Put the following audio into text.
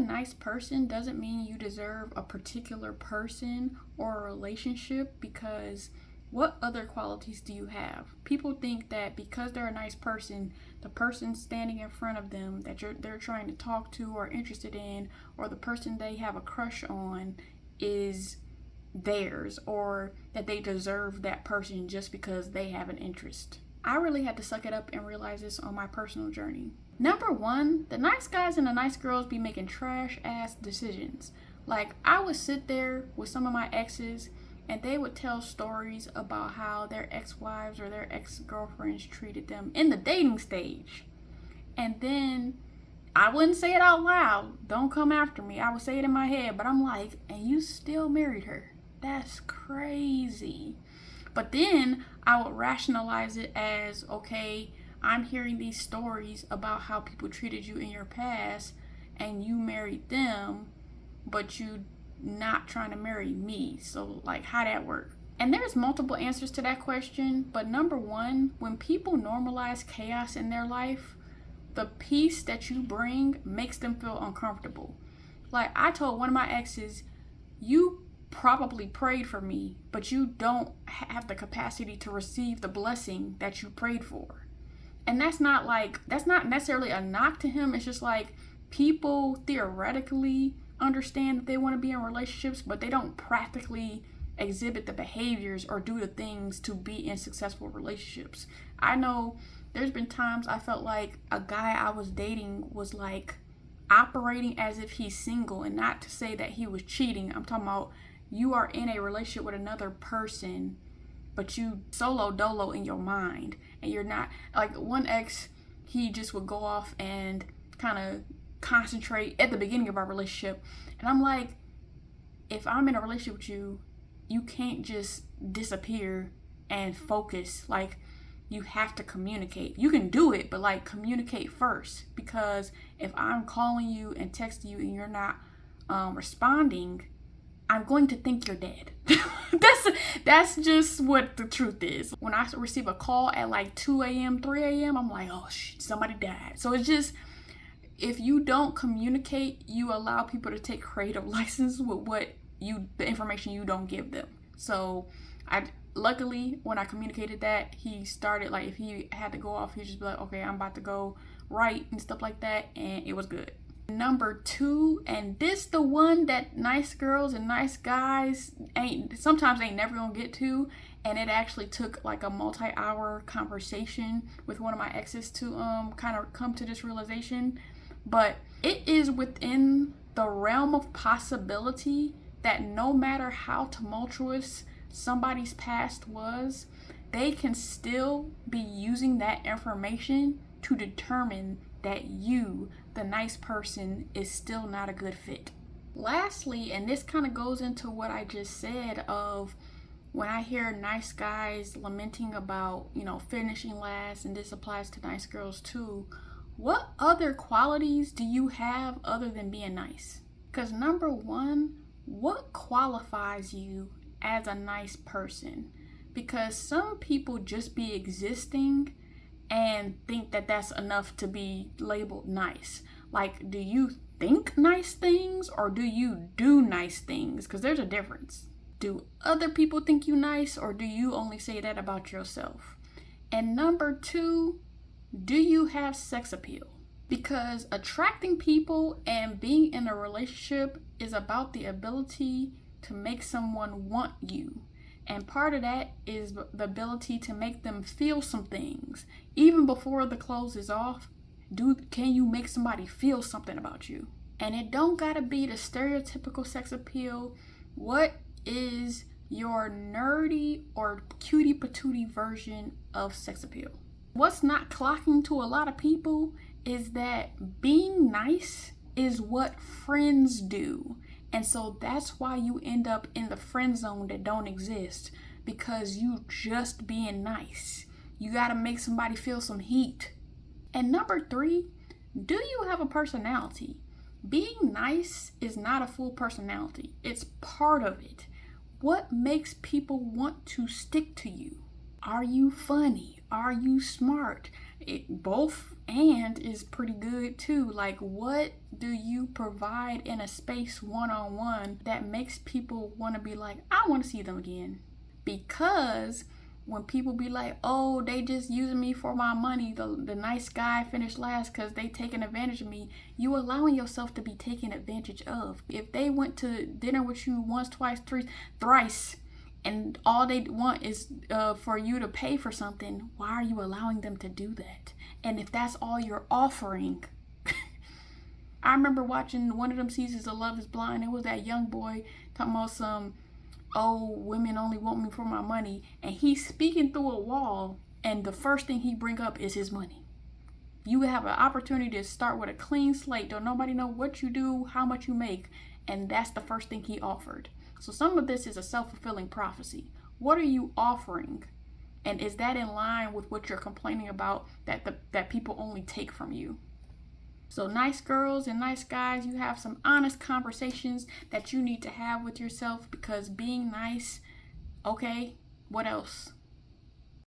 a nice person doesn't mean you deserve a particular person or a relationship, because what other qualities do you have? People think that because they're a nice person, the person standing in front of them that they're trying to talk to or interested in, or the person they have a crush on, is theirs, or that they deserve that person just because they have an interest. I really had to suck it up and realize this on my personal journey. Number one, the nice guys and the nice girls be making trash ass decisions. Like, I would sit there with some of my exes and they would tell stories about how their ex-wives or their ex-girlfriends treated them in the dating stage. And then I wouldn't say it out loud. Don't come after me. I would say it in my head, but I'm like, and you still married her? That's crazy. But then I would rationalize it as, okay, I'm hearing these stories about how people treated you in your past and you married them, but you not trying to marry me. So like, how that work? And there's multiple answers to that question, but number one, when people normalize chaos in their life, the peace that you bring makes them feel uncomfortable. Like, I told one of my exes, you probably prayed for me, but you don't have the capacity to receive the blessing that you prayed for. And that's not necessarily a knock to him. It's just like, people theoretically understand that they want to be in relationships, but they don't practically exhibit the behaviors or do the things to be in successful relationships. I know there's been times I felt like a guy I was dating was like operating as if he's single, and not to say that he was cheating. I'm talking about, you are in a relationship with another person, but you solo dolo in your mind, and you're not. Like, one ex, he just would go off and kind of concentrate at the beginning of our relationship, and I'm like, if I'm in a relationship with you, you can't just disappear and focus. Like, you have to communicate. You can do it, but like, communicate first, because if I'm calling you and texting you and you're not responding, I'm going to think you're dead. That's just what the truth is. When I receive a call at like 2 a.m., 3 a.m., I'm like, oh shit, somebody died. So it's just, if you don't communicate, you allow people to take creative license with the information you don't give them. So luckily, when I communicated that, he started, like, if he had to go off, he'd just be like, okay, I'm about to go right and stuff like that, and it was good. Number two, and this the one that nice girls and nice guys sometimes ain't never gonna get to, and it actually took like a multi-hour conversation with one of my exes to kind of come to this realization. But it is within the realm of possibility that no matter how tumultuous somebody's past was, they can still be using that information to determine that you, the nice person, is still not a good fit. Lastly, and this kind of goes into what I just said of when I hear nice guys lamenting about, finishing last, and this applies to nice girls too, what other qualities do you have other than being nice? Because number one, what qualifies you as a nice person? Because some people just be existing and think that that's enough to be labeled nice. Like, do you think nice things or do you do nice things? Because there's a difference. Do other people think you nice, or do you only say that about yourself? And number two, do you have sex appeal? Because attracting people and being in a relationship is about the ability to make someone want you. And part of that is the ability to make them feel some things. Even before the clothes is off, can you make somebody feel something about you? And it don't gotta be the stereotypical sex appeal. What is your nerdy or cutie patootie version of sex appeal? What's not clocking to a lot of people is that being nice is what friends do. And so that's why you end up in the friend zone that don't exist, because you just being nice. You gotta make somebody feel some heat. And number three, do you have a personality? Being nice is not a full personality. It's part of it. What makes people want to stick to you? Are you funny? Are you smart? Both and is pretty good too. Like, what do you provide in a space one-on-one that makes people want to be like, I want to see them again? Because when people be like, oh, they just using me for my money, the nice guy finished last because they taking advantage of me, you allowing yourself to be taken advantage of. If they went to dinner with you once, twice, thrice, and all they want is for you to pay for something, why are you allowing them to do that? And if that's all you're offering, I remember watching one of them seasons of Love is Blind. It was that young boy talking about some, oh, women only want me for my money. And he's speaking through a wall, and the first thing he bring up is his money. You have an opportunity to start with a clean slate. Don't nobody know what you do, how much you make. And that's the first thing he offered. So some of this is a self-fulfilling prophecy. What are you offering? And is that in line with what you're complaining about that people only take from you? So nice girls and nice guys, you have some honest conversations that you need to have with yourself, because being nice, okay, what else?